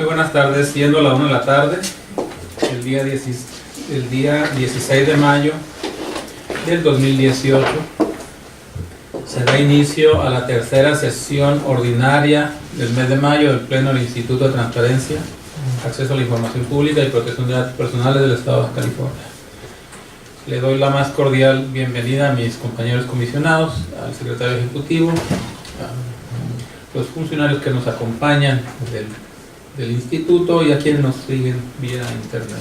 Muy buenas tardes, siendo la 1 de la tarde, el día 16 de mayo del 2018, se da inicio a la tercera sesión ordinaria del mes de mayo del Pleno del Instituto de Transparencia, Acceso a la Información Pública y Protección de Datos Personales del Estado de Baja California. Le doy la más cordial bienvenida a mis compañeros comisionados, al secretario ejecutivo, a los funcionarios que nos acompañan del instituto y a quienes nos siguen vía internet.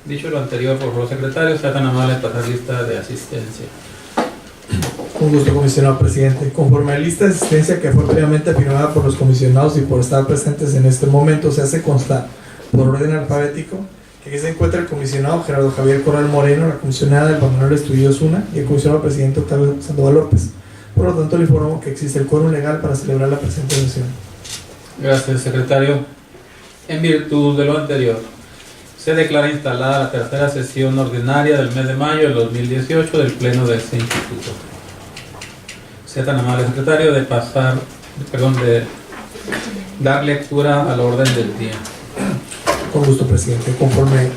Dicho lo anterior, por favor, secretario, sea tan amable de pasar lista de asistencia. Un gusto, comisionado presidente. Conforme a la lista de asistencia que fue previamente firmada por los comisionados y por estar presentes en este momento, se hace constar por orden alfabético que aquí se encuentra el comisionado Gerardo Javier Corral Moreno, la comisionada del Manuel Estudillo Osuna y el comisionado presidente Octavio Sandoval López. Por lo tanto, le informo que existe el quórum legal para celebrar la presente sesión. Gracias, secretario. En virtud de lo anterior, se declara instalada la tercera sesión ordinaria del mes de mayo del 2018 del Pleno de este instituto. Sea tan amable, secretario, de dar lectura al orden del día. Con gusto, presidente. Conforme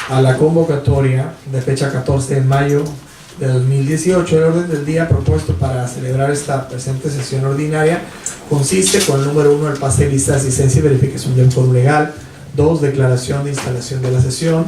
a la convocatoria de fecha 14 de mayo de 2018, el orden del día propuesto para celebrar esta presente sesión ordinaria consiste con el número 1, el pase de lista de asistencia y verificación del quórum legal; 2, declaración de instalación de la sesión;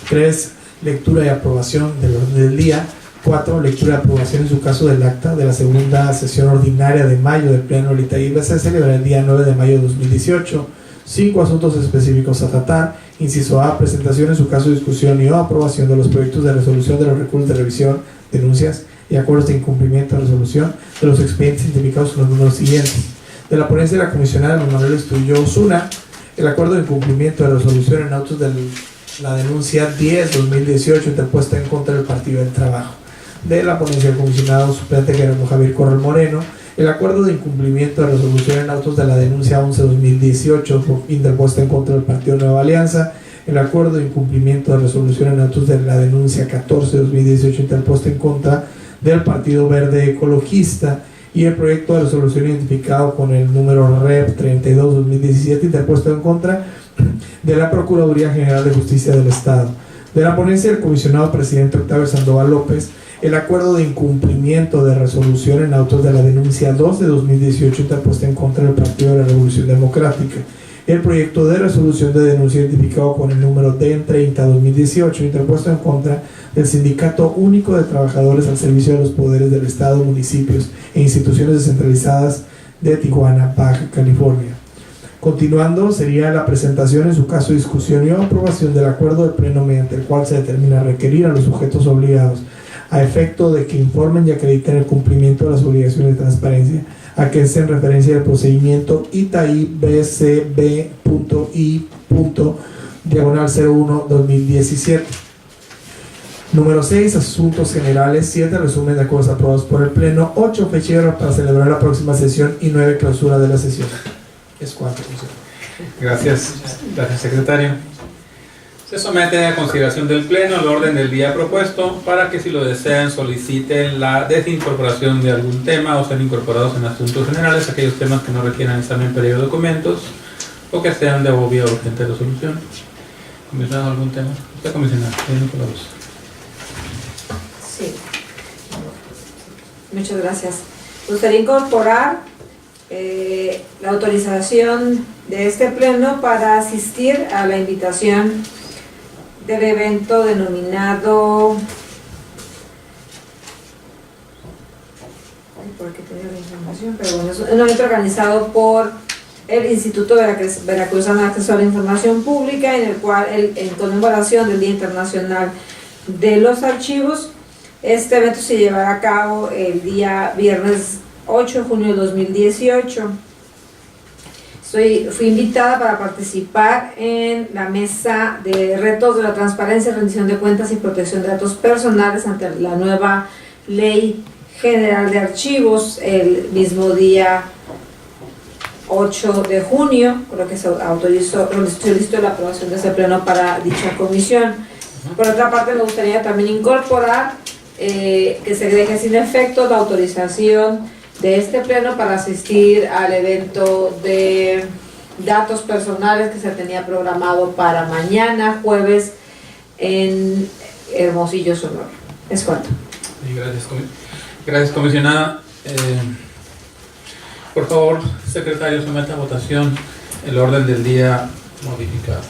3, lectura y aprobación del orden del día; 4, lectura y aprobación en su caso del acta de la segunda sesión ordinaria de mayo del Pleno del ITAIB se celebrará el día 9 de mayo de 2018; 5, asuntos específicos a tratar. Inciso A, presentación en su caso, discusión y o aprobación de los proyectos de resolución de los recursos de revisión, denuncias y acuerdos de incumplimiento de resolución de los expedientes identificados con los números siguientes. De la ponencia de la comisionada Manuel Estudillo Osuna, el acuerdo de incumplimiento de resolución en autos de la denuncia 10-2018 interpuesta en contra del Partido del Trabajo. De la ponencia del comisionado suplente Gerardo Javier Corral Moreno, el acuerdo de incumplimiento de resolución en autos de la denuncia 11-2018 interpuesta en contra del Partido Nueva Alianza, el acuerdo de incumplimiento de resolución en autos de la denuncia 14-2018 interpuesta en contra del Partido Verde Ecologista, y el proyecto de resolución identificado con el número REP 32-2017 interpuesto en contra de la Procuraduría General de Justicia del Estado. De la ponencia del comisionado presidente Octavio Sandoval López, el acuerdo de incumplimiento de resolución en autos de la denuncia 2 de 2018 interpuesta en contra del Partido de la Revolución Democrática, el proyecto de resolución de denuncia identificado con el número DEN 30-2018 interpuesto en contra del Sindicato Único de Trabajadores al servicio de los poderes del Estado, municipios e instituciones descentralizadas de Tijuana, Baja California. Continuando, sería la presentación, en su caso discusión y aprobación del acuerdo de pleno mediante el cual se determina requerir a los sujetos obligados a efecto de que informen y acrediten el cumplimiento de las obligaciones de transparencia a que es en referencia al procedimiento ITAI-BCB.I./01-2017. Número 6, asuntos generales. 7, resumen de acuerdos aprobados por el Pleno. 8, fecha para celebrar la próxima sesión. Y 9, clausura de la sesión. Es cuanto. Gracias, secretario. Se somete a consideración del Pleno el orden del día propuesto para que, si lo desean, soliciten la desincorporación de algún tema o sean incorporados en asuntos generales aquellos temas que no requieran examen previo de documentos o que sean de obvia o urgente resolución. ¿Comisionado algún tema? ¿Usted, comisionado? Sí. Muchas gracias. Me gustaría incorporar la autorización de este Pleno para asistir a la invitación del evento denominado, porque tenía la información, pero bueno, es un evento organizado por el Instituto Veracruzano de Acceso a la Información Pública, en el cual, en conmemoración del Día Internacional de los Archivos, este evento se llevará a cabo el día viernes 8 de junio de 2018. Fui invitada para participar en la mesa de retos de la transparencia, rendición de cuentas y protección de datos personales ante la nueva Ley General de Archivos el mismo día 8 de junio, por lo que se solicitó la aprobación de ese Pleno para dicha comisión. Por otra parte, me gustaría también incorporar que se deje sin efecto la autorización de este Pleno para asistir al evento de datos personales que se tenía programado para mañana, jueves, en Hermosillo, Sonora. Es cuanto. Sí, gracias, comisionada. Por favor, secretario, someta a votación el orden del día modificado.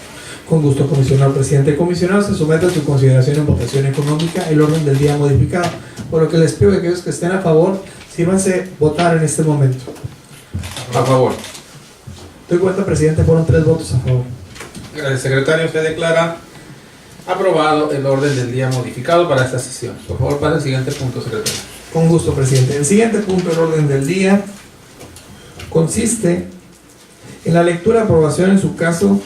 Con gusto, comisionado presidente. Comisionado, se somete a su consideración en votación económica el orden del día modificado, por lo que les pido a aquellos que estén a favor, sírvanse votar en este momento. A favor. Doy cuenta, presidente, fueron 3 votos a favor. Gracias, secretario. Se declara aprobado el orden del día modificado para esta sesión. Por favor, pase al siguiente punto, secretario. Con gusto, presidente. El siguiente punto del orden del día consiste en la lectura y aprobación, en su caso,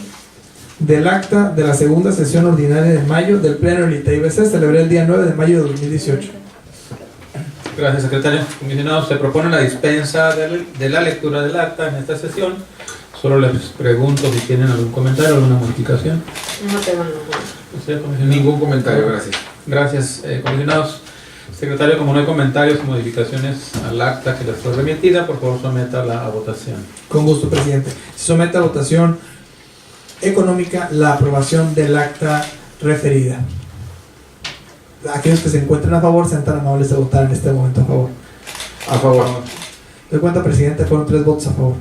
del acta de la segunda sesión ordinaria de mayo del Pleno del ITIBC, celebré el día 9 de mayo de 2018. Gracias, secretario. Comisionado, se propone la dispensa de la lectura del acta en esta sesión. Solo les pregunto si tienen algún comentario, alguna modificación. No tengo ningún. ¿Usted, comisionado? Ningún comentario, gracias. Gracias, comisionados. Secretario, como no hay comentarios o modificaciones al acta que les fue remitida, por favor sométala a votación. Con gusto, presidente. Se somete a votación económica la aprobación del acta referida. Aquellos que se encuentren a favor sean tan amables de votar en este momento a favor. A favor. Doy cuenta, presidente, fueron 3 votos a favor.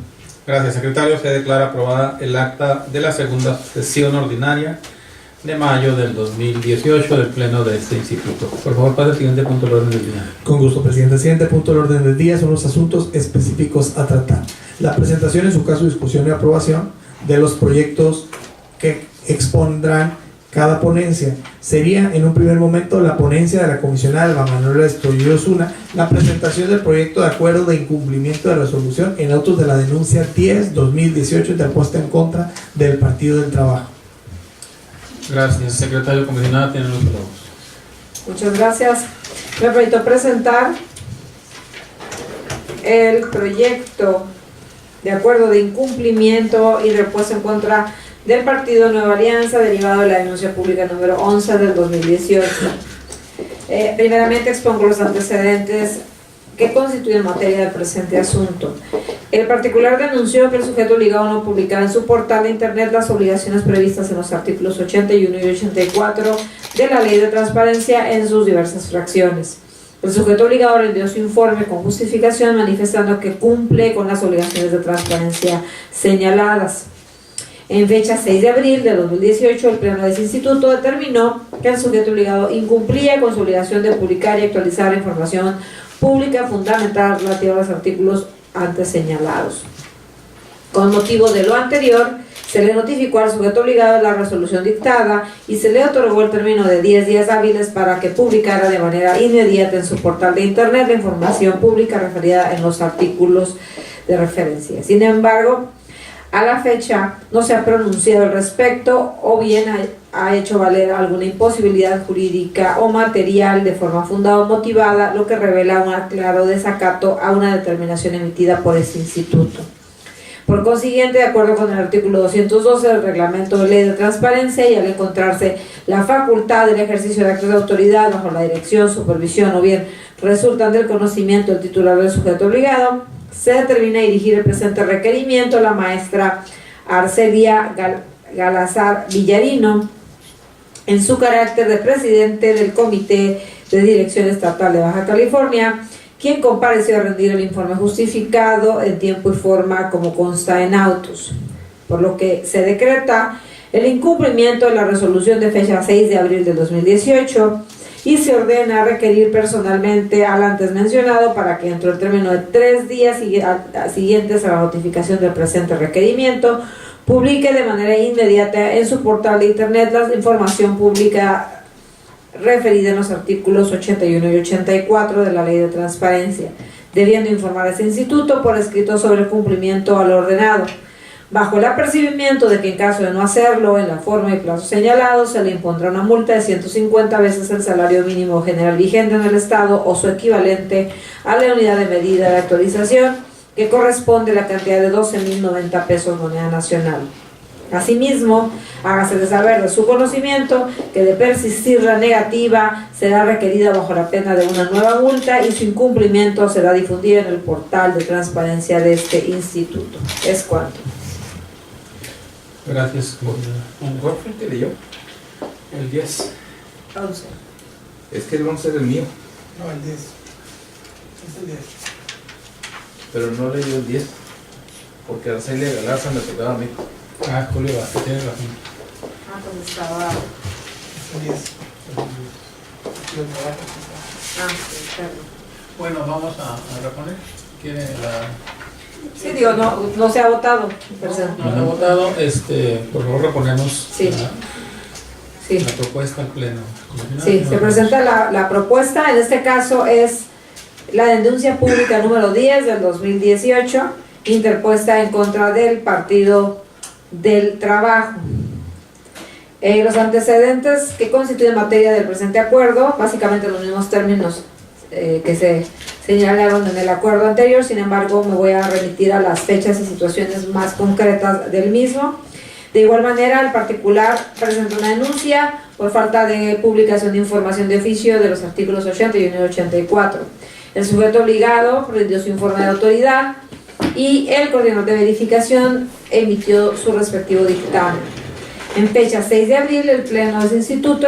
Gracias, secretario. Se declara aprobada el acta de la segunda sesión ordinaria de mayo del 2018 del Pleno de este Instituto. Por favor, pase al siguiente punto del orden del día. Con gusto, presidente. El siguiente punto del orden del día son los asuntos específicos a tratar. La presentación, en su caso, discusión y aprobación de los proyectos que expondrán cada ponencia. Sería en un primer momento la ponencia de la comisionada Alba Manuela Estoril Osuna, la presentación del proyecto de acuerdo de incumplimiento de resolución en autos de la denuncia 10-2018 interpuesta en contra del Partido del Trabajo. Gracias, secretario. Comisionada, tiene los palabras. Muchas gracias. Me permito presentar el proyecto de acuerdo de incumplimiento y repuesto en contra del Partido Nueva Alianza, derivado de la denuncia pública número 11 del 2018. Primeramente expongo los antecedentes que constituyen materia del presente asunto. El particular denunció que el sujeto obligado no publicara en su portal de internet las obligaciones previstas en los artículos 81 y 84 de la Ley de Transparencia en sus diversas fracciones. El sujeto obligado rindió su informe con justificación manifestando que cumple con las obligaciones de transparencia señaladas. En fecha 6 de abril de 2018, el Pleno de ese instituto determinó que el sujeto obligado incumplía con su obligación de publicar y actualizar la información pública fundamental relativa a los artículos antes señalados. Con motivo de lo anterior, se le notificó al sujeto obligado la resolución dictada y se le otorgó el término de 10 días hábiles para que publicara de manera inmediata en su portal de internet la información pública referida en los artículos de referencia. Sin embargo, a la fecha no se ha pronunciado al respecto o bien ha hecho valer alguna imposibilidad jurídica o material de forma fundada o motivada, lo que revela un claro desacato a una determinación emitida por este instituto. Por consiguiente, de acuerdo con el artículo 212 del Reglamento de Ley de Transparencia, y al encontrarse la facultad del ejercicio de actos de autoridad bajo la dirección, supervisión o bien resultan del conocimiento del titular del sujeto obligado, se determina dirigir el presente requerimiento a la maestra Arcelia Galazar Villarino, en su carácter de presidente del Comité de Dirección Estatal de Baja California, quien compareció a rendir el informe justificado en tiempo y forma como consta en autos, por lo que se decreta el incumplimiento de la resolución de fecha 6 de abril de 2018 y se ordena requerir personalmente al antes mencionado para que dentro del término de 3 días siguientes a la notificación del presente requerimiento publique de manera inmediata en su portal de internet la información pública referida en los artículos 81 y 84 de la Ley de Transparencia, debiendo informar a ese instituto por escrito sobre el cumplimiento a lo ordenado, bajo el apercibimiento de que en caso de no hacerlo en la forma y plazo señalados, se le impondrá una multa de 150 veces el salario mínimo general vigente en el Estado o su equivalente a la unidad de medida de actualización, que corresponde a la cantidad de 12.090 pesos moneda nacional. Asimismo, hágase de saber de su conocimiento que de persistir la negativa será requerida bajo la pena de una nueva multa y su incumplimiento será difundido en el portal de transparencia de este instituto. Es cuanto. Gracias, comisionado. ¿Cuál fue el que leyó? El 10. 11. Es que el 11 es el mío, No, el 10. Es el 10. pero no leyó el 10. Porque a Celia Galarza me tocaba a mí. Ah, Julio Vázquez, tienes razón. Ah, pues estaba. Es el 10. Ah, sí, perdón. Bueno, vamos a reponer. ¿Quiere la...? Sí, digo, no se ha votado. No se ha votado. Por favor, reponemos Sí. Sí. la propuesta al pleno. Comisionado, Sí, se presenta la propuesta, en este caso es la denuncia pública número 10 del 2018, interpuesta en contra del Partido del Trabajo. Los antecedentes que constituyen materia del presente acuerdo, básicamente los mismos términos que se señalaron en el acuerdo anterior, sin embargo me voy a remitir a las fechas y situaciones más concretas del mismo. De igual manera, el particular presenta una denuncia por falta de publicación de información de oficio de los artículos 81 y 84. El sujeto obligado rindió su informe de autoridad y el coordinador de verificación emitió su respectivo dictamen. En fecha 6 de abril, el Pleno de ese instituto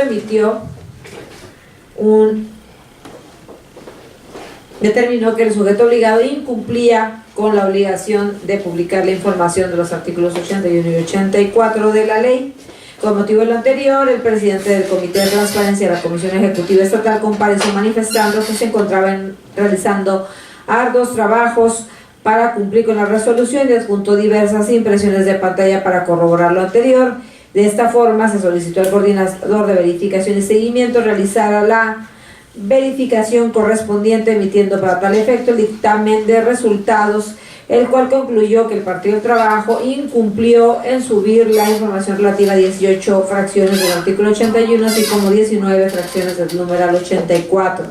determinó que el sujeto obligado incumplía con la obligación de publicar la información de los artículos 81 y 84 de la ley. Con motivo de lo anterior, el presidente del Comité de Transparencia de la Comisión Ejecutiva Estatal compareció manifestando que se encontraban realizando arduos trabajos para cumplir con la resolución y adjuntó diversas impresiones de pantalla para corroborar lo anterior. De esta forma, se solicitó al coordinador de verificación y seguimiento realizara la verificación correspondiente, emitiendo para tal efecto el dictamen de resultados, el cual concluyó que el Partido del Trabajo incumplió en subir la información relativa a 18 fracciones del artículo 81, así como 19 fracciones del numeral 84,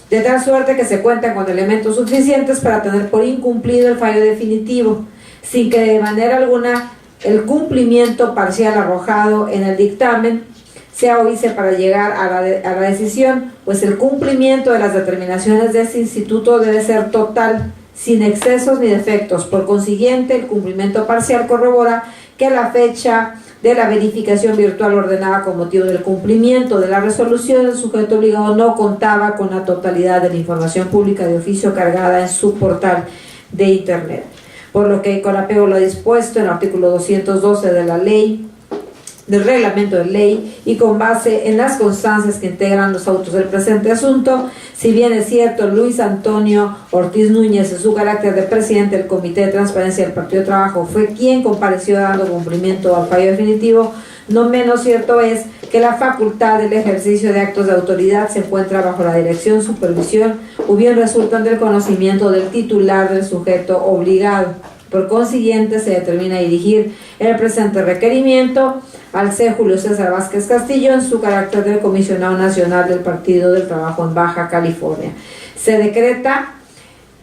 de tal suerte que se cuentan con elementos suficientes para tener por incumplido el fallo definitivo, sin que de manera alguna el cumplimiento parcial arrojado en el dictamen sea óbice para llegar a la decisión, pues el cumplimiento de las determinaciones de este instituto debe ser total, sin excesos ni defectos. Por consiguiente, el cumplimiento parcial corrobora que a la fecha de la verificación virtual ordenada con motivo del cumplimiento de la resolución, el sujeto obligado no contaba con la totalidad de la información pública de oficio cargada en su portal de Internet. Por lo que, con apego a lo dispuesto en el artículo 212 de la ley, del reglamento de ley, y con base en las constancias que integran los autos del presente asunto, si bien es cierto, Luis Antonio Ortiz Núñez, en su carácter de presidente del Comité de Transparencia del Partido de Trabajo, fue quien compareció dando cumplimiento al fallo definitivo, no menos cierto es que la facultad del ejercicio de actos de autoridad se encuentra bajo la dirección, supervisión o bien resultan del conocimiento del titular del sujeto obligado. Por consiguiente, se determina dirigir el presente requerimiento al C. Julio César Vázquez Castillo en su carácter de comisionado nacional del Partido del Trabajo en Baja California. Se decreta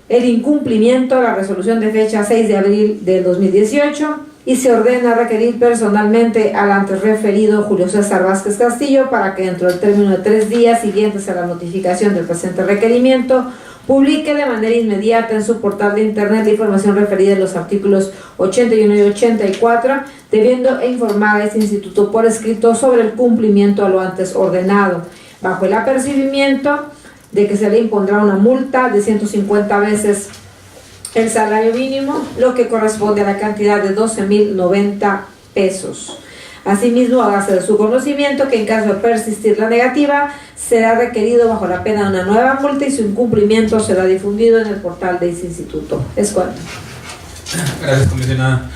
el incumplimiento de la resolución de fecha 6 de abril del 2018 y se ordena requerir personalmente al antes referido Julio César Vázquez Castillo para que dentro del término de 3 días siguientes a la notificación del presente requerimiento publique de manera inmediata en su portal de Internet la información referida en los artículos 81 y 84, debiendo informar a este instituto por escrito sobre el cumplimiento a lo antes ordenado, bajo el apercibimiento de que se le impondrá una multa de 150 veces el salario mínimo, lo que corresponde a la cantidad de 12.090 pesos. Asimismo, hágase de su conocimiento que en caso de persistir la negativa, será requerido bajo la pena de una nueva multa y su incumplimiento será difundido en el portal de ese instituto. Es cuanto. Gracias, comisionada.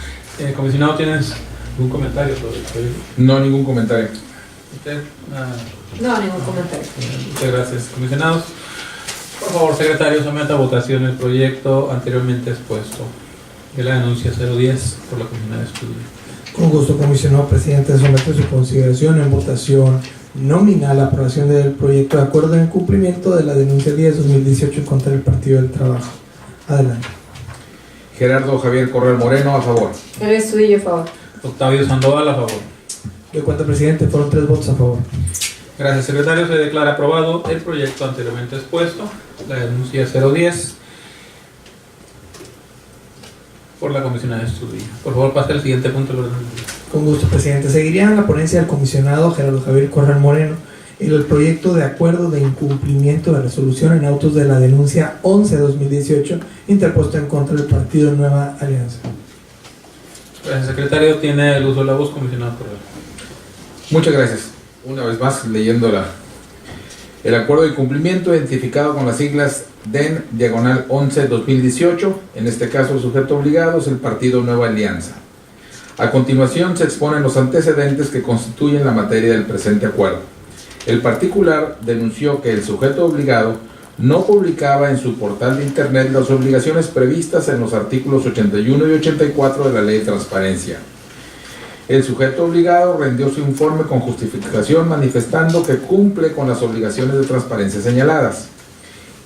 Comisionado, ¿tienes algún comentario sobre el proyecto? No, ningún comentario. ¿Usted? No, ningún comentario. Muchas gracias, comisionados. Por favor, secretario, someta a votación el proyecto anteriormente expuesto de la denuncia 010 por la comisionada de estudio. Con gusto, comisionado presidente, somete su consideración en votación nominal la aprobación del proyecto de acuerdo en cumplimiento de la denuncia 10-2018 en contra del Partido del Trabajo. Adelante. Gerardo Javier Corral Moreno, a favor. Eres Estudillo, a favor. Octavio Sandoval, a favor. De cuenta, presidente, fueron 3 votos a favor. Gracias, secretario. Se declara aprobado el proyecto anteriormente expuesto, la denuncia 010, por la comisionada de estudio. Por favor, pase al siguiente punto del orden del día. Con gusto, presidente. Seguiría en la ponencia del comisionado Gerardo Javier Corral Moreno el proyecto de acuerdo de incumplimiento de resolución en autos de la denuncia 11-2018 interpuesto en contra del partido Nueva Alianza. Gracias, secretario. Tiene el uso de la voz, comisionado Corral. Muchas gracias. Una vez más, leyendo el acuerdo de incumplimiento identificado con las siglas DEN diagonal 11-2018. En este caso, el sujeto obligado es el partido Nueva Alianza. A continuación, se exponen los antecedentes que constituyen la materia del presente acuerdo. El particular denunció que el sujeto obligado no publicaba en su portal de internet las obligaciones previstas en los artículos 81 y 84 de la Ley de Transparencia. El sujeto obligado rindió su informe con justificación manifestando que cumple con las obligaciones de transparencia señaladas.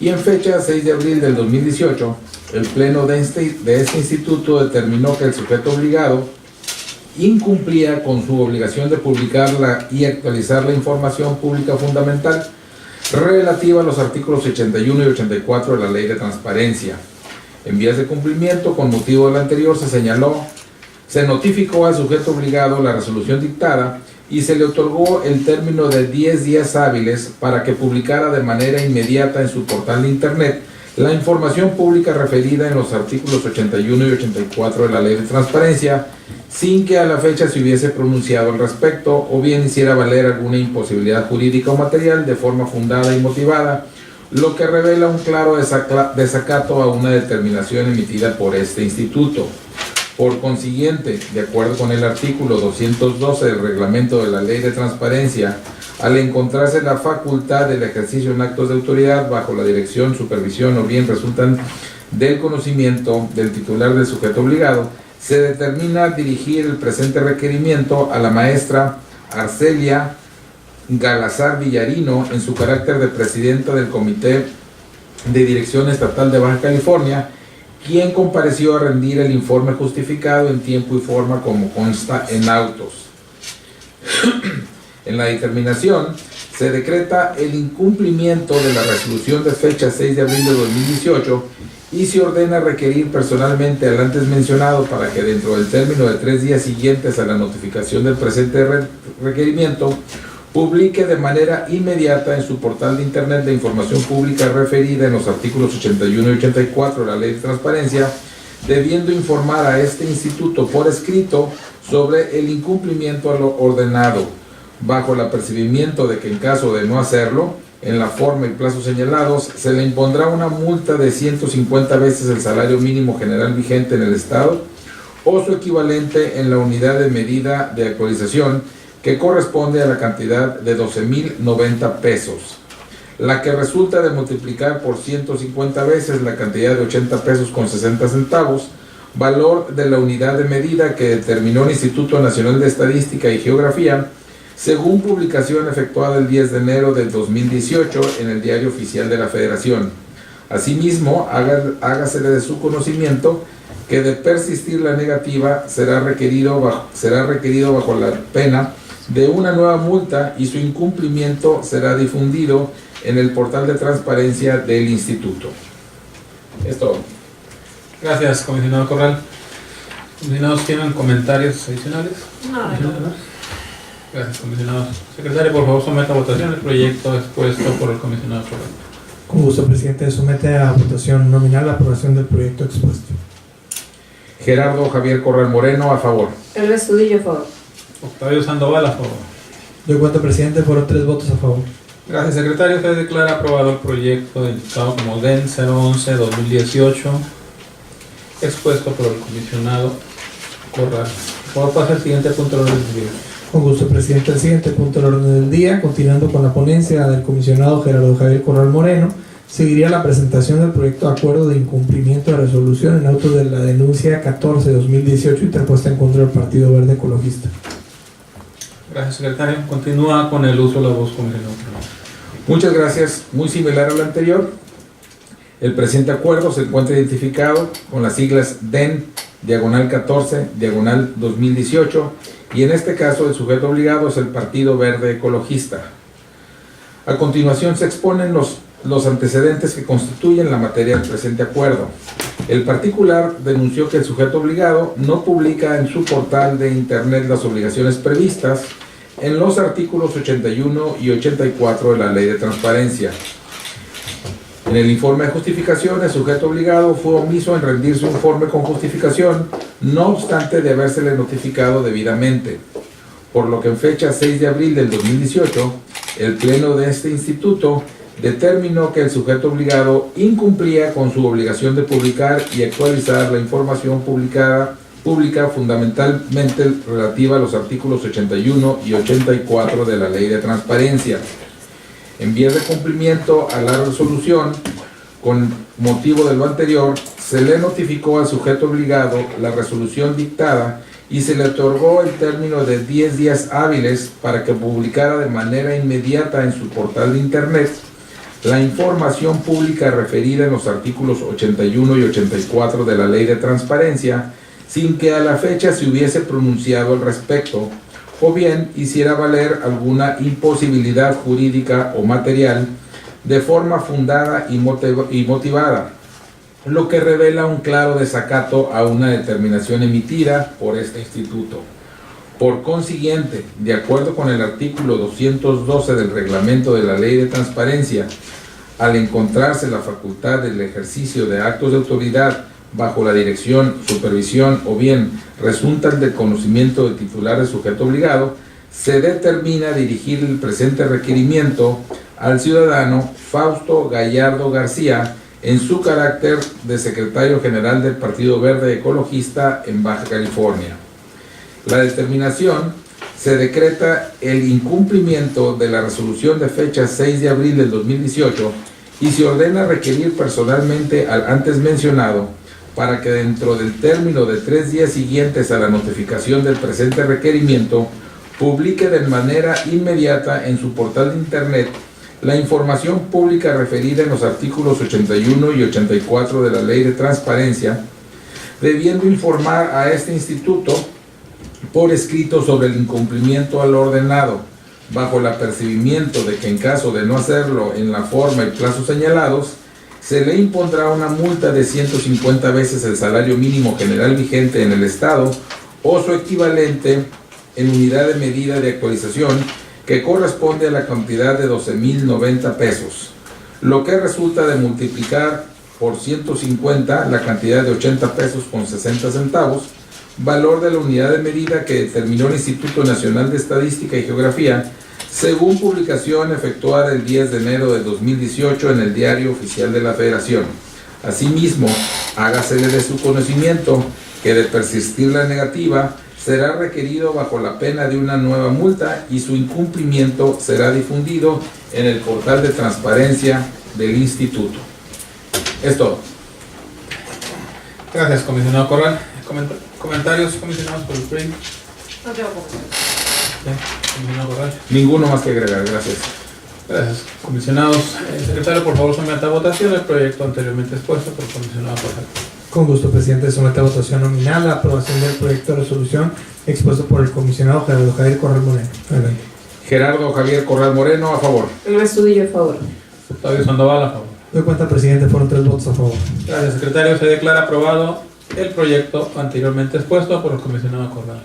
Y en fecha 6 de abril del 2018, el Pleno de este instituto determinó que el sujeto obligado incumplía con su obligación de publicarla y actualizar la información pública fundamental relativa a los artículos 81 y 84 de la Ley de Transparencia. En vías de cumplimiento, con motivo del anterior, se notificó al sujeto obligado la resolución dictada y se le otorgó el término de 10 días hábiles para que publicara de manera inmediata en su portal de internet la información pública referida en los artículos 81 y 84 de la Ley de Transparencia, sin que a la fecha se hubiese pronunciado al respecto o bien hiciera valer alguna imposibilidad jurídica o material de forma fundada y motivada, lo que revela un claro desacato a una determinación emitida por este instituto. Por consiguiente, de acuerdo con el artículo 212 del reglamento de la Ley de Transparencia, al encontrarse la facultad del ejercicio en actos de autoridad bajo la dirección, supervisión o bien resultan del conocimiento del titular del sujeto obligado, se determina dirigir el presente requerimiento a la maestra Arcelia Galazar Villarino en su carácter de presidenta del Comité de Dirección Estatal de Baja California, quien compareció a rendir el informe justificado en tiempo y forma como consta en autos. En la determinación se decreta el incumplimiento de la resolución de fecha 6 de abril de 2018 y se ordena requerir personalmente al antes mencionado para que dentro del término de 3 días siguientes a la notificación del presente requerimiento publique de manera inmediata en su portal de internet de información pública referida en los artículos 81 y 84 de la Ley de Transparencia, debiendo informar a este instituto por escrito sobre el incumplimiento a lo ordenado, bajo el apercibimiento de que en caso de no hacerlo, en la forma y plazo señalados, se le impondrá una multa de 150 veces el salario mínimo general vigente en el Estado o su equivalente en la unidad de medida de actualización que corresponde a la cantidad de 12,090 pesos, la que resulta de multiplicar por 150 veces la cantidad de 80 pesos con 60 centavos, valor de la unidad de medida que determinó el Instituto Nacional de Estadística y Geografía, según publicación efectuada el 10 de enero del 2018 en el Diario Oficial de la Federación. Asimismo, hágasele de su conocimiento que de persistir la negativa será requerido bajo la pena de una nueva multa y su incumplimiento será difundido en el portal de transparencia del Instituto. Es todo. Gracias, comisionado Corral. ¿Comisionados tienen comentarios adicionales? No. Gracias, comisionados. Secretario, por favor, someta a votación el proyecto expuesto por el comisionado Corral. Con gusto, presidente. Somete a votación nominal la aprobación del proyecto expuesto. Gerardo Javier Corral Moreno, a favor. El Estudillo, a favor. Octavio Sandoval, a favor. Doy cuenta, presidente. Fueron 3 votos a favor. Gracias, secretario. Se declara aprobado el proyecto identificado como DEN 011-2018, expuesto por el comisionado Corral. Por favor, pasa al siguiente punto del orden del día. Con gusto, presidente. El siguiente punto del orden del día, continuando con la ponencia del comisionado Gerardo Javier Corral Moreno, seguiría la presentación del proyecto de acuerdo de incumplimiento de resolución en autos de la denuncia 14-2018 interpuesta en contra del Partido Verde Ecologista. Gracias, secretario. Continúa con el uso de la voz, comisionado Corral. Muchas gracias. Muy similar al anterior, el presente acuerdo se encuentra identificado con las siglas DEN diagonal 14 diagonal 2018 y en este caso el sujeto obligado es el Partido Verde Ecologista. A continuación se exponen los antecedentes que constituyen la materia del presente acuerdo. El particular denunció que el sujeto obligado no publica en su portal de internet las obligaciones previstas en los artículos 81 y 84 de la Ley de Transparencia. En el informe de justificación, el sujeto obligado fue omiso en rendir su informe con justificación, no obstante de habérsele notificado debidamente, por lo que en fecha 6 de abril del 2018, el Pleno de este instituto determinó que el sujeto obligado incumplía con su obligación de publicar y actualizar la información pública fundamentalmente relativa a los artículos 81 y 84 de la Ley de Transparencia. En vías de cumplimiento a la resolución, con motivo de lo anterior, se le notificó al sujeto obligado la resolución dictada y se le otorgó el término de 10 días hábiles para que publicara de manera inmediata en su portal de internet la información pública referida en los artículos 81 y 84 de la Ley de Transparencia, sin que a la fecha se hubiese pronunciado al respecto, o bien hiciera valer alguna imposibilidad jurídica o material de forma fundada y motivada, lo que revela un claro desacato a una determinación emitida por este instituto. Por consiguiente, de acuerdo con el artículo 212 del reglamento de la Ley de Transparencia, al encontrarse la facultad del ejercicio de actos de autoridad bajo la dirección, supervisión o bien resultan del conocimiento del titular del sujeto obligado, se determina dirigir el presente requerimiento al ciudadano Fausto Gallardo García en su carácter de secretario general del Partido Verde Ecologista en Baja California. La determinación se decreta el incumplimiento de la resolución de fecha 6 de abril del 2018 y se ordena requerir personalmente al antes mencionado para que dentro del término de 3 días siguientes a la notificación del presente requerimiento publique de manera inmediata en su portal de internet la información pública referida en los artículos 81 y 84 de la Ley de Transparencia, debiendo informar a este instituto por escrito sobre el incumplimiento al ordenado, bajo el apercibimiento de que en caso de no hacerlo en la forma y plazos señalados, se le impondrá una multa de 150 veces el salario mínimo general vigente en el Estado o su equivalente en unidad de medida de actualización que corresponde a la cantidad de 12,090 pesos, lo que resulta de multiplicar por 150 la cantidad de 80 pesos con 60 centavos, valor de la unidad de medida que determinó el Instituto Nacional de Estadística y Geografía, según publicación efectuada el 10 de enero de 2018 en el Diario Oficial de la Federación. Asimismo, hágasele de su conocimiento que de persistir la negativa, será requerido bajo la pena de una nueva multa y su incumplimiento será difundido en el portal de transparencia del Instituto. Es todo. Gracias, comisionado Corral. ¿Comentarios, comisionados por el PRI? No tengo comentarios. Comisionado Corral. Ninguno más que agregar, gracias. Gracias, comisionados. Secretario, por favor, someta a votación el proyecto anteriormente expuesto por el comisionado Corral. Con gusto, presidente. Somete a votación nominal la aprobación del proyecto de resolución expuesto por el comisionado Gerardo Javier Corral Moreno. Adelante. Gerardo Javier Corral Moreno, a favor. El Estudillo, a favor. Octavio Sandoval, a favor. Doy cuenta, presidente. Fueron 3 votos a favor. Gracias, secretario. Se declara aprobado el proyecto anteriormente expuesto por el comisionado Corral.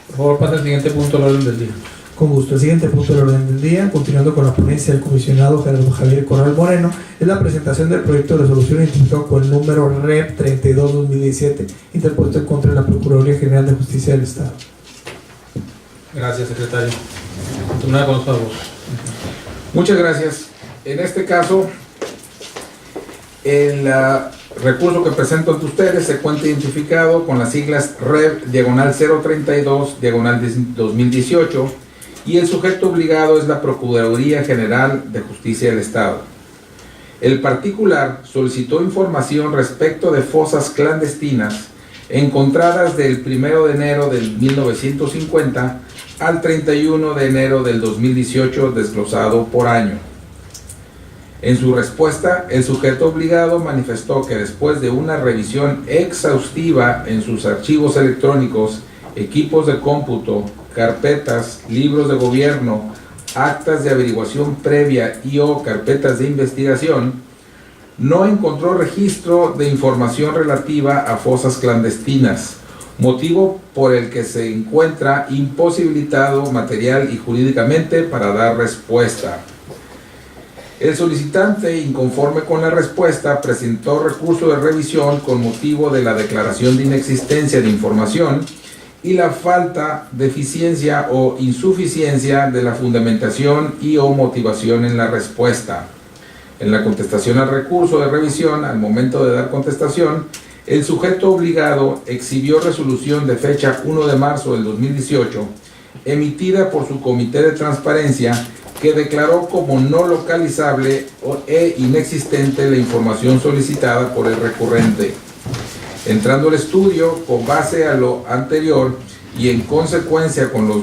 Por favor, pase al siguiente punto del orden del día. Con gusto. El siguiente punto del orden del día, continuando con la ponencia del comisionado Gerardo Javier Corral Moreno, es la presentación del proyecto de resolución identificado con el número REP 32-2017, interpuesto en contra de la Procuraduría General de Justicia del Estado. Gracias, secretario. Continúa con su voz. Muchas gracias. En este caso, el recurso que presento ante ustedes se encuentra identificado con las siglas REP/032/2018 y el sujeto obligado es la Procuraduría General de Justicia del Estado. El particular solicitó información respecto de fosas clandestinas encontradas del 1 de enero de 1950 al 31 de enero del 2018 desglosado por año. En su respuesta, el sujeto obligado manifestó que después de una revisión exhaustiva en sus archivos electrónicos, equipos de cómputo, carpetas, libros de gobierno, actas de averiguación previa y o carpetas de investigación, no encontró registro de información relativa a fosas clandestinas, motivo por el que se encuentra imposibilitado material y jurídicamente para dar respuesta. El solicitante, inconforme con la respuesta, presentó recurso de revisión con motivo de la declaración de inexistencia de información y la falta de eficiencia o insuficiencia de la fundamentación y o motivación en la respuesta. En la contestación al recurso de revisión, al momento de dar contestación, el sujeto obligado exhibió resolución de fecha 1 de marzo del 2018, emitida por su Comité de Transparencia, que declaró como no localizable e inexistente la información solicitada por el recurrente. Entrando al estudio, con base a lo anterior y en consecuencia con los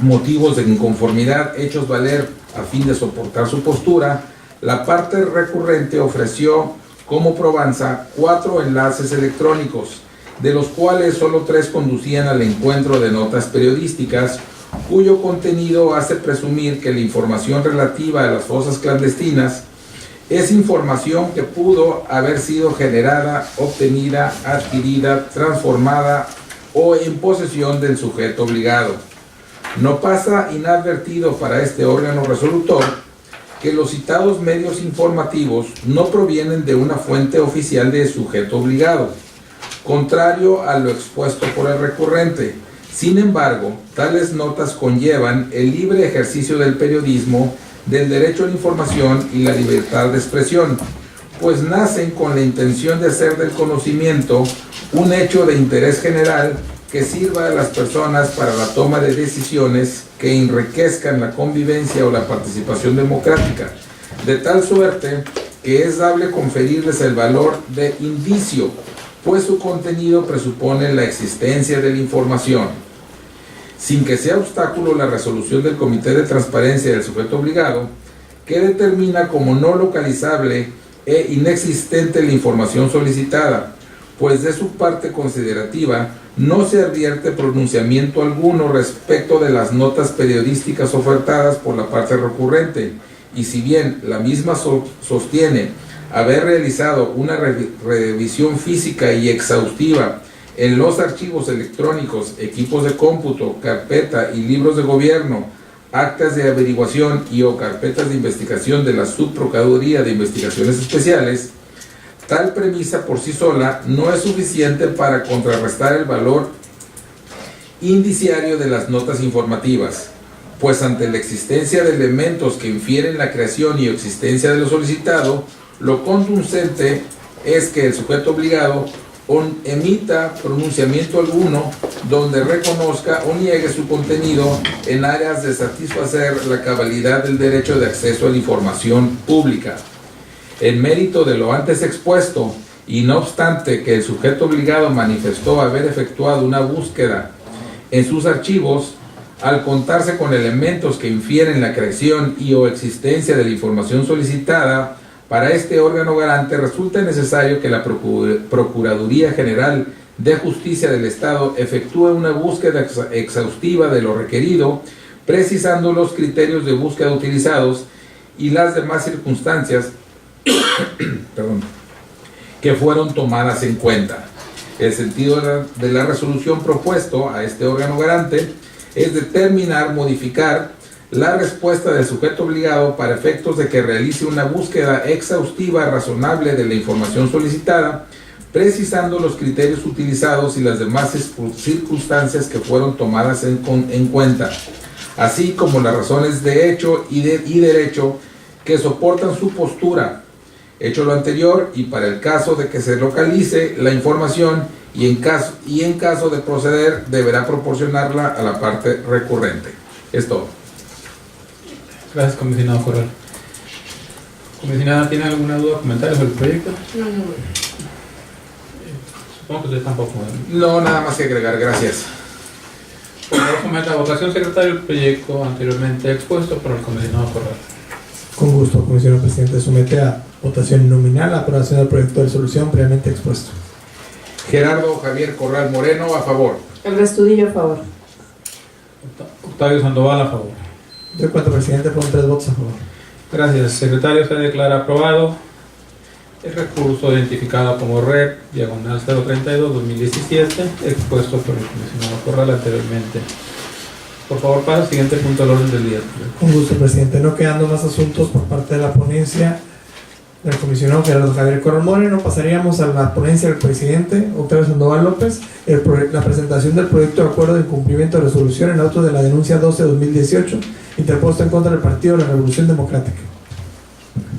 motivos de inconformidad hechos valer a fin de soportar su postura, la parte recurrente ofreció como probanza 4 enlaces electrónicos, de los cuales solo 3 conducían al encuentro de notas periodísticas, cuyo contenido hace presumir que la información relativa a las fosas clandestinas es información que pudo haber sido generada, obtenida, adquirida, transformada o en posesión del sujeto obligado. No pasa inadvertido para este órgano resolutor que los citados medios informativos no provienen de una fuente oficial del sujeto obligado, contrario a lo expuesto por el recurrente. Sin embargo, tales notas conllevan el libre ejercicio del periodismo, del derecho a la información y la libertad de expresión, pues nacen con la intención de hacer del conocimiento un hecho de interés general que sirva a las personas para la toma de decisiones que enriquezcan la convivencia o la participación democrática, de tal suerte que es dable conferirles el valor de indicio, pues su contenido presupone la existencia de la información. Sin que sea obstáculo la resolución del Comité de Transparencia del sujeto obligado, que determina como no localizable e inexistente la información solicitada, pues de su parte considerativa no se advierte pronunciamiento alguno respecto de las notas periodísticas ofertadas por la parte recurrente, y si bien la misma sostiene haber realizado una revisión física y exhaustiva en los archivos electrónicos, equipos de cómputo, carpeta y libros de gobierno, actas de averiguación y o carpetas de investigación de la Subprocuraduría de Investigaciones Especiales, tal premisa por sí sola no es suficiente para contrarrestar el valor indiciario de las notas informativas, pues ante la existencia de elementos que infieren la creación y existencia de lo solicitado, lo conducente es que el sujeto obligado emita pronunciamiento alguno donde reconozca o niegue su contenido en áreas de satisfacer la cabalidad del derecho de acceso a la información pública. En mérito de lo antes expuesto, y no obstante que el sujeto obligado manifestó haber efectuado una búsqueda en sus archivos, al contarse con elementos que infieren la creación y o existencia de la información solicitada, para este órgano garante resulta necesario que la Procuraduría General de Justicia del Estado efectúe una búsqueda exhaustiva de lo requerido, precisando los criterios de búsqueda utilizados y las demás circunstancias que fueron tomadas en cuenta. El sentido de la resolución propuesto a este órgano garante es determinar, modificar la respuesta del sujeto obligado para efectos de que realice una búsqueda exhaustiva razonable de la información solicitada, precisando los criterios utilizados y las demás circunstancias que fueron tomadas en cuenta, así como las razones de hecho y derecho que soportan su postura. Hecho lo anterior, y para el caso de que se localice la información y en caso de proceder, deberá proporcionarla a la parte recurrente. Es todo. Gracias, comisionado Corral. ¿Comisionada tiene alguna duda o comentario sobre el proyecto? No. Supongo que usted tampoco. No, nada más que agregar, gracias. Por favor, someta a votación, secretario, el proyecto anteriormente expuesto por el comisionado Corral. Con gusto, comisionado presidente. Somete a votación nominal la aprobación del proyecto de resolución previamente expuesto. Gerardo Javier Corral Moreno, a favor. El Restudillo a favor. Octavio Sandoval, a favor. Yo cuento presidente, pongo 3 votos a favor. Gracias, secretario. Se declara aprobado. el recurso identificado como REP, diagonal 032-2017, expuesto por el comisionado Corral anteriormente. Por favor, para el siguiente punto del orden del día. Con gusto, presidente. No quedando más asuntos por parte de la ponencia del comisionado Gerardo Javier Corral Moreno, pasaríamos a la ponencia del presidente Octavio Sandoval López, la presentación del proyecto de acuerdo de incumplimiento de resolución en auto de la denuncia 12-2018, interpuesto en contra del Partido de la Revolución Democrática.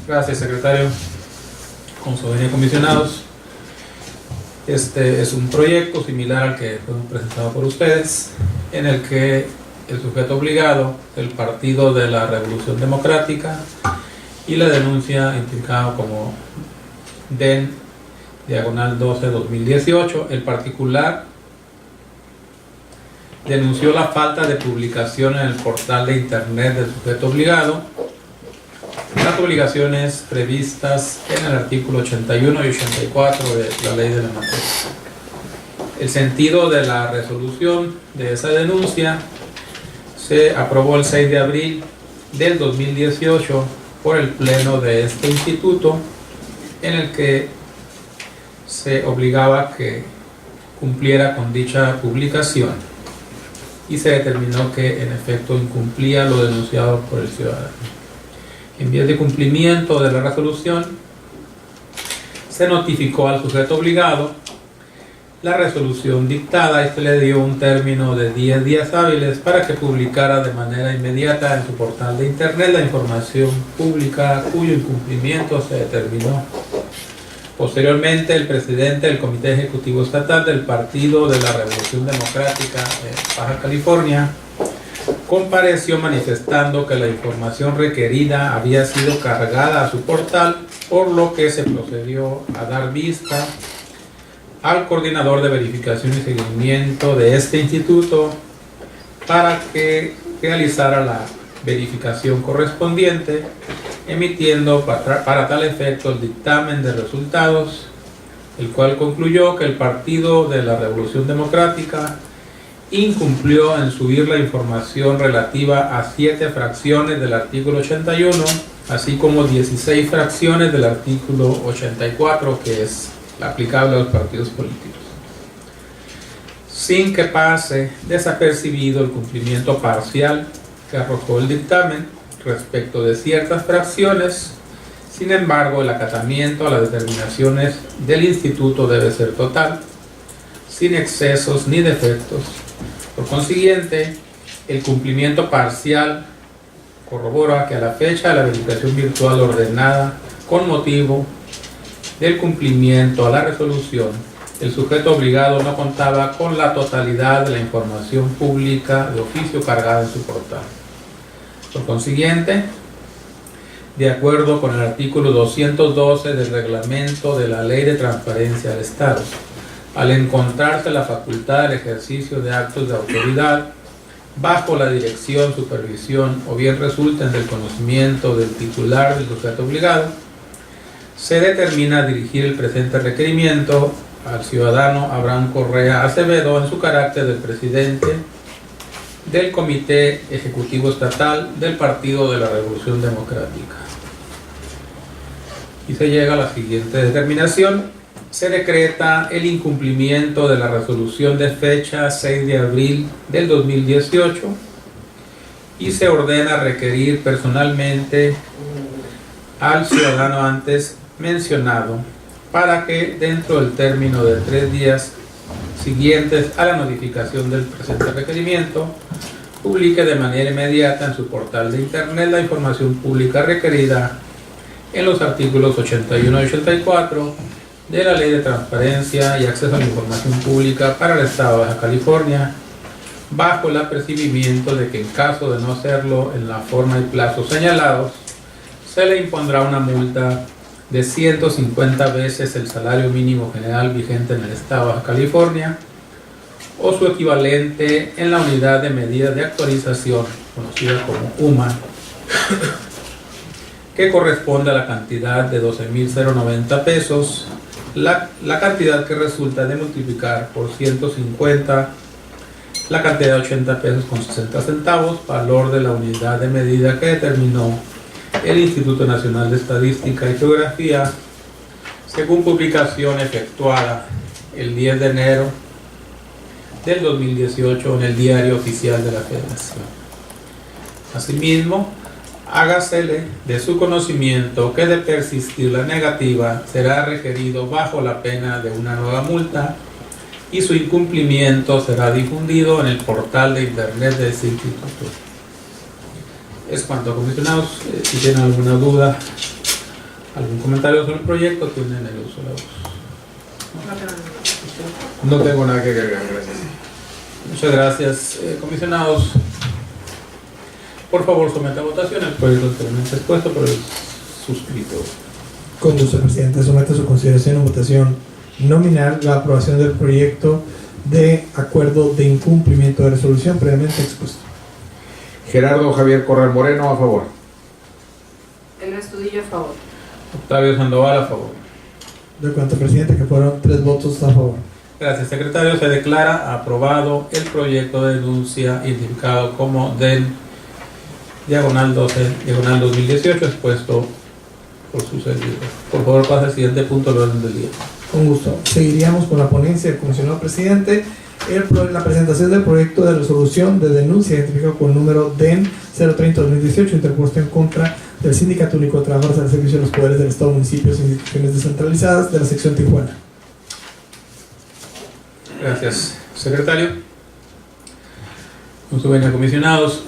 Gracias, secretario. Con su venia, comisionados. Este es un proyecto similar al que fue presentado por ustedes, en el que el sujeto obligado, el Partido de la Revolución Democrática, y la denuncia identificada como DEN, diagonal 12-2018, el particular denunció la falta de publicación en el portal de internet del sujeto obligado, las obligaciones previstas en el artículo 81 y 84 de la ley de la materia. El sentido de la resolución de esa denuncia se aprobó el 6 de abril del 2018 por el pleno de este instituto, en el que se obligaba que cumpliera con dicha publicación, y se determinó que en efecto incumplía lo denunciado por el ciudadano. En vías de cumplimiento de la resolución, se notificó al sujeto obligado la resolución dictada y se le dio un término de 10 días hábiles para que publicara de manera inmediata en su portal de internet la información pública cuyo incumplimiento se determinó. Posteriormente, el presidente del Comité Ejecutivo Estatal del Partido de la Revolución Democrática de Baja California compareció manifestando que la información requerida había sido cargada a su portal, por lo que se procedió a dar vista al coordinador de verificación y seguimiento de este instituto para que realizara la verificación correspondiente, emitiendo para tal efecto el dictamen de resultados, el cual concluyó que el Partido de la Revolución Democrática incumplió en subir la información relativa a 7 fracciones del artículo 81, así como 16 fracciones del artículo 84, que es aplicable a los partidos políticos, sin que pase desapercibido el cumplimiento parcial que arrojó el dictamen respecto de ciertas fracciones. Sin embargo, el acatamiento a las determinaciones del instituto debe ser total, sin excesos ni defectos. Por consiguiente, el cumplimiento parcial corrobora que a la fecha de la verificación virtual ordenada con motivo del cumplimiento a la resolución, el sujeto obligado no contaba con la totalidad de la información pública de oficio cargada en su portal. Por consiguiente, de acuerdo con el artículo 212 del reglamento de la Ley de Transparencia del Estado, al encontrarse la facultad del ejercicio de actos de autoridad bajo la dirección, supervisión o bien resulten del conocimiento del titular del sujeto obligado, se determina dirigir el presente requerimiento al ciudadano Abraham Correa Acevedo en su carácter de presidente del Comité Ejecutivo Estatal del Partido de la Revolución Democrática. Y se llega a la siguiente determinación. Se decreta el incumplimiento de la resolución de fecha 6 de abril del 2018 y se ordena requerir personalmente al ciudadano antes mencionado para que dentro del término de 3 días siguientes a la notificación del presente requerimiento publique de manera inmediata en su portal de internet la información pública requerida en los artículos 81 y 84 de la Ley de Transparencia y Acceso a la Información Pública para el Estado de Baja California, bajo el apercibimiento de que en caso de no hacerlo en la forma y plazo señalados, se le impondrá una multa de 150 veces el salario mínimo general vigente en el Estado de Baja California o su equivalente en la unidad de medida de actualización, conocida como UMA, que corresponde a la cantidad de 12.090 pesos, la cantidad que resulta de multiplicar por 150 la cantidad de 80 pesos con 60 centavos, valor de la unidad de medida que determinó el Instituto Nacional de Estadística y Geografía según publicación efectuada el 10 de enero del 2018 en el Diario Oficial de la Federación. Asimismo, hágasele de su conocimiento que de persistir la negativa será requerido bajo la pena de una nueva multa y su incumplimiento será difundido en el portal de internet de este instituto. Es cuanto, comisionados. Si tienen alguna duda, algún comentario sobre el proyecto, tienen el uso de la voz. No tengo nada que agregar, gracias. Muchas gracias, comisionados. Por favor, someta a votación el proyecto anteriormente expuesto por el suscrito. Con gusto, presidente. Somete a su consideración en votación nominal la aprobación del proyecto de acuerdo de incumplimiento de resolución previamente expuesto. Gerardo Javier Corral Moreno, a favor. El Estudillo a favor. Octavio Sandoval, a favor. Doy cuenta, presidente, que fueron 3 votos a favor. Gracias, secretario. Se declara aprobado el proyecto de denuncia identificado como del diagonal 12, diagonal 2018, expuesto por su servidor. Por favor, pase al siguiente punto del orden del día. Con gusto. Seguiríamos con la ponencia del comisionado presidente. La presentación del proyecto de resolución de denuncia identificado con el número DEN 030-2018 interpuesto en contra del Sindicato Único de Trabajadores al Servicio de los Poderes del Estado, Municipios e Instituciones Descentralizadas de la sección Tijuana. Gracias, secretario. Con su venia, comisionados,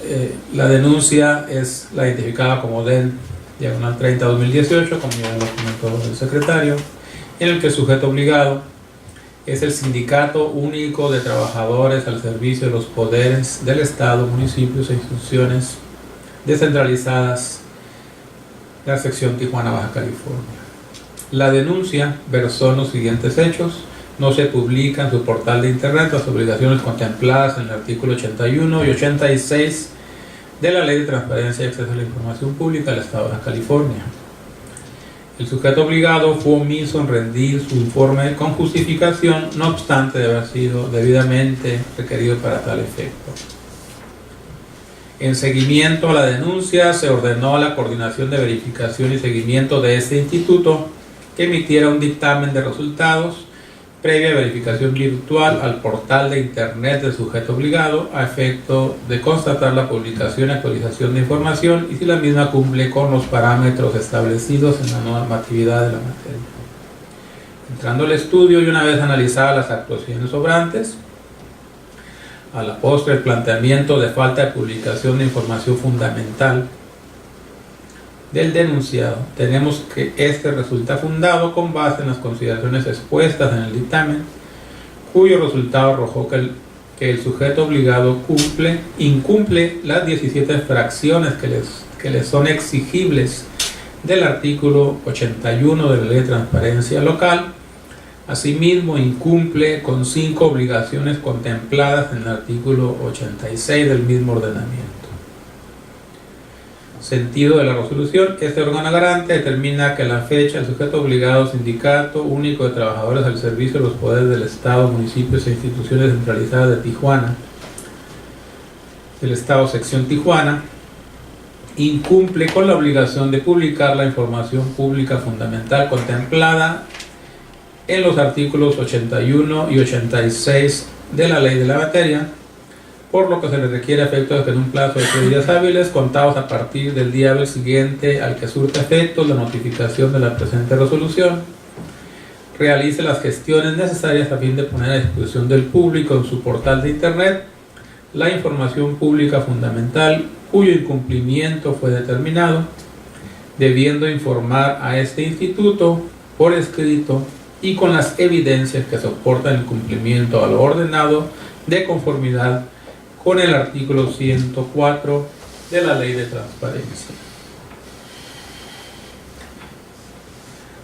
la denuncia es la identificada como DEN diagonal 30-2018, como ya lo comentó el secretario, en el que el sujeto obligado es el Sindicato Único de Trabajadores al Servicio de los Poderes del Estado, Municipios e Instituciones Descentralizadas de la sección Tijuana, Baja California. La denuncia versó en los siguientes hechos. No se publica en su portal de internet las obligaciones contempladas en el artículo 81 y 86 de la Ley de Transparencia y Acceso a la Información Pública del Estado de Baja California. El sujeto obligado fue omiso en rendir su informe con justificación, no obstante de haber sido debidamente requerido para tal efecto. En seguimiento a la denuncia, se ordenó a la Coordinación de Verificación y Seguimiento de este instituto que emitiera un dictamen de resultados previa verificación virtual al portal de internet del sujeto obligado a efecto de constatar la publicación y actualización de información y si la misma cumple con los parámetros establecidos en la normatividad de la materia. Entrando al estudio y una vez analizadas las actuaciones sobrantes, a la postre el planteamiento de falta de publicación de información fundamental del denunciado, tenemos que este resulta fundado con base en las consideraciones expuestas en el dictamen, cuyo resultado arrojó que el sujeto obligado incumple las 17 fracciones que le son exigibles del artículo 81 de la Ley de Transparencia Local. Asimismo, incumple con 5 obligaciones contempladas en el artículo 86 del mismo ordenamiento. Sentido de la resolución: este órgano garante determina que la fecha del sujeto obligado Sindicato Único de Trabajadores al Servicio de los Poderes del Estado, Municipios e Instituciones Descentralizadas de Tijuana, del Estado sección Tijuana, incumple con la obligación de publicar la información pública fundamental contemplada en los artículos 81 y 86 de la ley de la materia, por lo que se le requiere a efectos de que en un plazo de 3 días hábiles, contados a partir del día hábil siguiente al que surte efectos la notificación de la presente resolución, realice las gestiones necesarias a fin de poner a disposición del público en su portal de internet la información pública fundamental cuyo incumplimiento fue determinado, debiendo informar a este instituto por escrito y con las evidencias que soportan el cumplimiento a lo ordenado de conformidad con el artículo 104 de la Ley de Transparencia.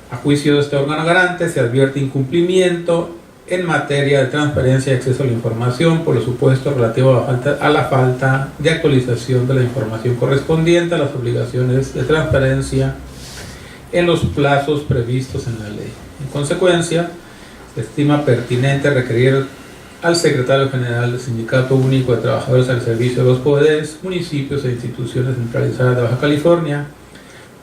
A juicio de este órgano garante, se advierte incumplimiento en materia de transparencia y acceso a la información por los supuestos relativos a la falta de actualización de la información correspondiente a las obligaciones de transparencia en los plazos previstos en la ley. En consecuencia, se estima pertinente requerir al secretario general del Sindicato Único de Trabajadores al Servicio de los Poderes, Municipios e Instituciones Centralizadas de Baja California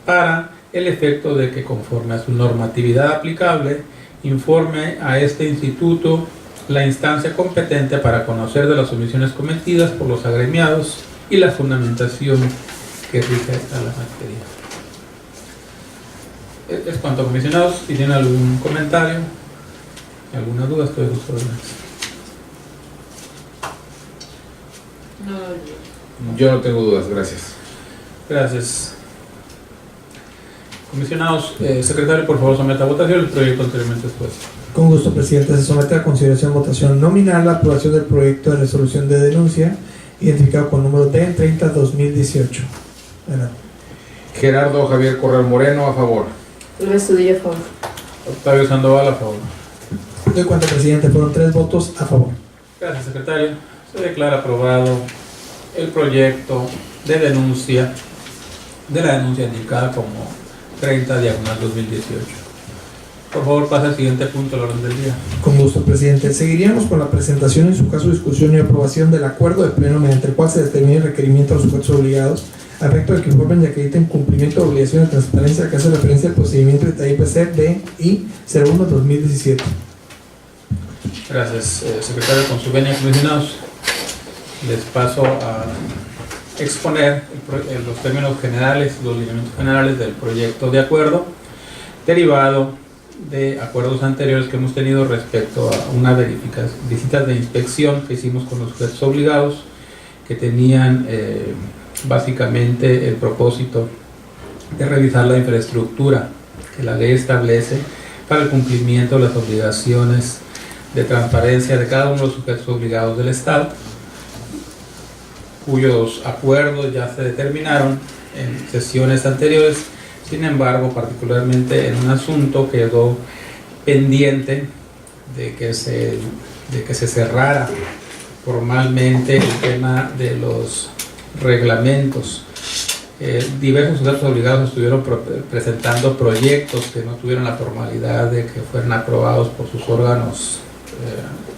para el efecto de que, conforme a su normatividad aplicable, informe a este instituto la instancia competente para conocer de las omisiones cometidas por los agremiados y la fundamentación que rige a la materia. Es cuanto, comisionados. Si tienen algún comentario, alguna duda, estoy a sus órdenes. Yo no tengo dudas, gracias. Gracias. Comisionados, secretario, por favor, someta a votación el proyecto anteriormente expuesto. Con gusto, presidente. Se somete a consideración votación nominal la aprobación del proyecto de resolución de denuncia identificado con número D30-2018. Gerardo Javier Corral Moreno, a favor. Luis Estudillo, a favor. Octavio Sandoval, a favor. Doy cuenta, presidente. Fueron 3 votos a favor. Gracias, secretario. Se declara aprobado el proyecto de denuncia, de la denuncia indicada como 30/2018. Por favor, pase al siguiente punto del orden del día. Con gusto, presidente. Seguiríamos con la presentación, en su caso, discusión y aprobación del acuerdo de pleno mediante el cual se determina el requerimiento a los sujetos obligados a efecto de que informen y acrediten cumplimiento de obligación de transparencia que hace referencia al procedimiento de IPC DI 01/2017. Gracias, secretario. Con su venia, comisionados, les paso a exponer los términos generales, los lineamientos generales del proyecto de acuerdo derivado de acuerdos anteriores que hemos tenido respecto a una visitas de inspección que hicimos con los sujetos obligados, que tenían básicamente el propósito de revisar la infraestructura que la ley establece para el cumplimiento de las obligaciones de transparencia de cada uno de los sujetos obligados del Estado, cuyos acuerdos ya se determinaron en sesiones anteriores. Sin embargo, particularmente en un asunto quedó pendiente de que se cerrara formalmente el tema de los reglamentos. Diversos sujetos obligados estuvieron presentando proyectos que no tuvieron la formalidad de que fueran aprobados por sus órganos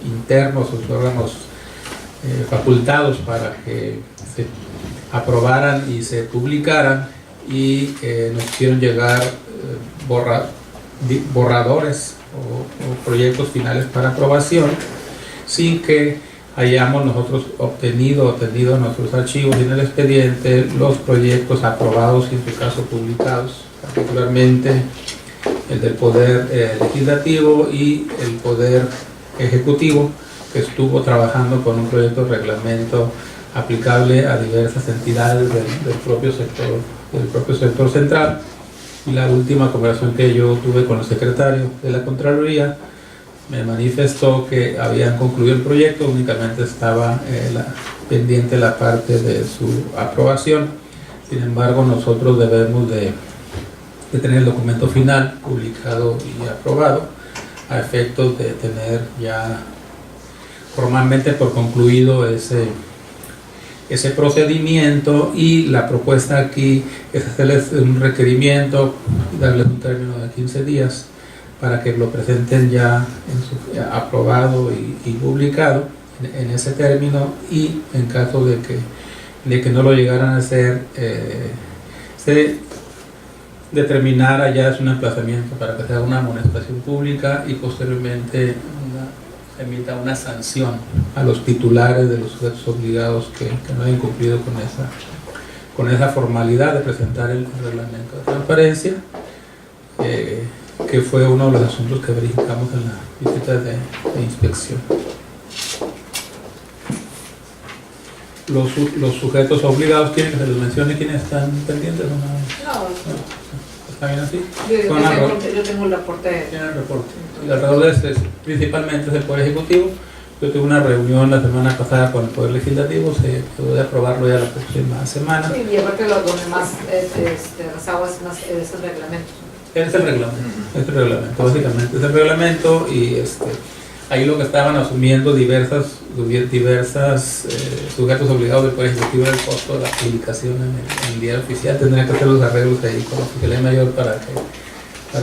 internos, sus órganos facultados para que se aprobaran y se publicaran, y nos hicieron llegar borradores o proyectos finales para aprobación sin que hayamos nosotros obtenido en nuestros archivos y en el expediente los proyectos aprobados y en su caso publicados, particularmente el del Poder Legislativo y el Poder Ejecutivo, que estuvo trabajando con un proyecto de reglamento aplicable a diversas entidades del propio sector central. Y la última conversación que yo tuve con el secretario de la Contraloría me manifestó que habían concluido el proyecto, únicamente estaba pendiente la parte de su aprobación. Sin embargo, nosotros debemos de tener el documento final publicado y aprobado a efectos de tener ya formalmente por concluido ese procedimiento, y la propuesta aquí es hacerles un requerimiento, darles un término de 15 días para que lo presenten ya aprobado y publicado en ese término, y en caso de que no lo llegaran a hacer, se determinara ya un emplazamiento para que sea una amonestación pública y posteriormente se emita una sanción a los titulares de los sujetos obligados que no hayan cumplido con esa formalidad de presentar el reglamento de transparencia, que fue uno de los asuntos que verificamos en la visita de inspección. Los sujetos obligados, ¿quieren que se les mencione quiénes están pendientes o no? No. ¿Está bien así? Yo tengo el reporte. Tiene el reporte. Y alrededor de este, principalmente es el Poder Ejecutivo. Yo tuve una reunión la semana pasada con el Poder Legislativo, se quedó de aprobarlo ya la próxima semana. Sí, y aparte donde más rezago es el reglamento. Es el reglamento, básicamente es el reglamento, y ahí lo que estaban asumiendo diversas sujetos obligados del Poder Ejecutivo era el costo de la publicación en el diario oficial. Tendrían que hacer los arreglos ahí con la Fiscalía Mayor para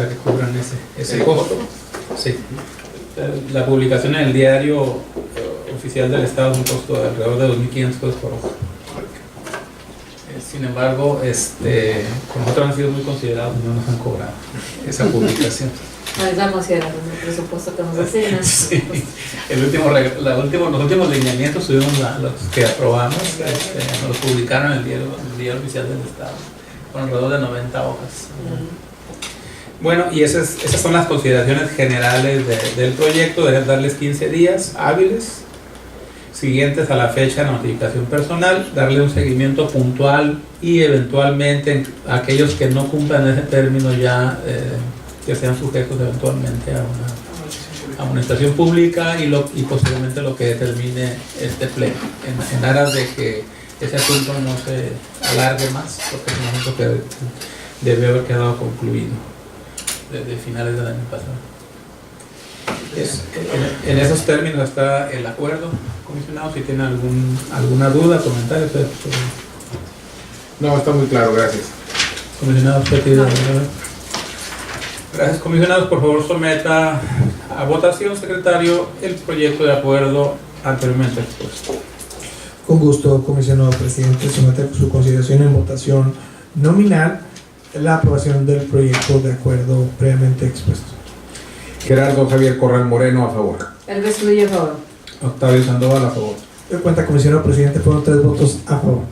que cubran ese costo. Sí. La publicación en el diario oficial del Estado es un costo de alrededor de 2.500 pesos por hoja. Sin embargo, con nosotros han sido muy considerados y no nos han cobrado esa publicación. Ahí la consideraron el presupuesto que nos asignan. Sí. Los últimos lineamientos tuvimos los que aprobamos, nos los publicaron en el diario oficial del Estado, con alrededor de 90 hojas. Bueno, y esas son las consideraciones generales del proyecto. Deben darles 15 días hábiles siguientes a la fecha de notificación personal, darle un seguimiento puntual y eventualmente a aquellos que no cumplan ese término ya que sean sujetos eventualmente a una amonestación pública y posteriormente lo que determine este pleno, en aras de que ese asunto no se alargue más, porque es un asunto que debe haber quedado concluido desde finales del año pasado. En esos términos está el acuerdo, comisionado. Si tiene alguna duda, comentario. No, está muy claro, gracias. Comisionado, usted tiene alguna duda. Gracias, comisionados. Por favor, someta a votación, secretario, el proyecto de acuerdo anteriormente expuesto. Con gusto, comisionado presidente, somete su consideración en votación nominal la aprobación del proyecto de acuerdo previamente expuesto. Gerardo Javier Corral Moreno, a favor. El Trujillo, a favor. Octavio Sandoval, a favor. De cuenta, comisionado presidente, fueron 3 votos a favor.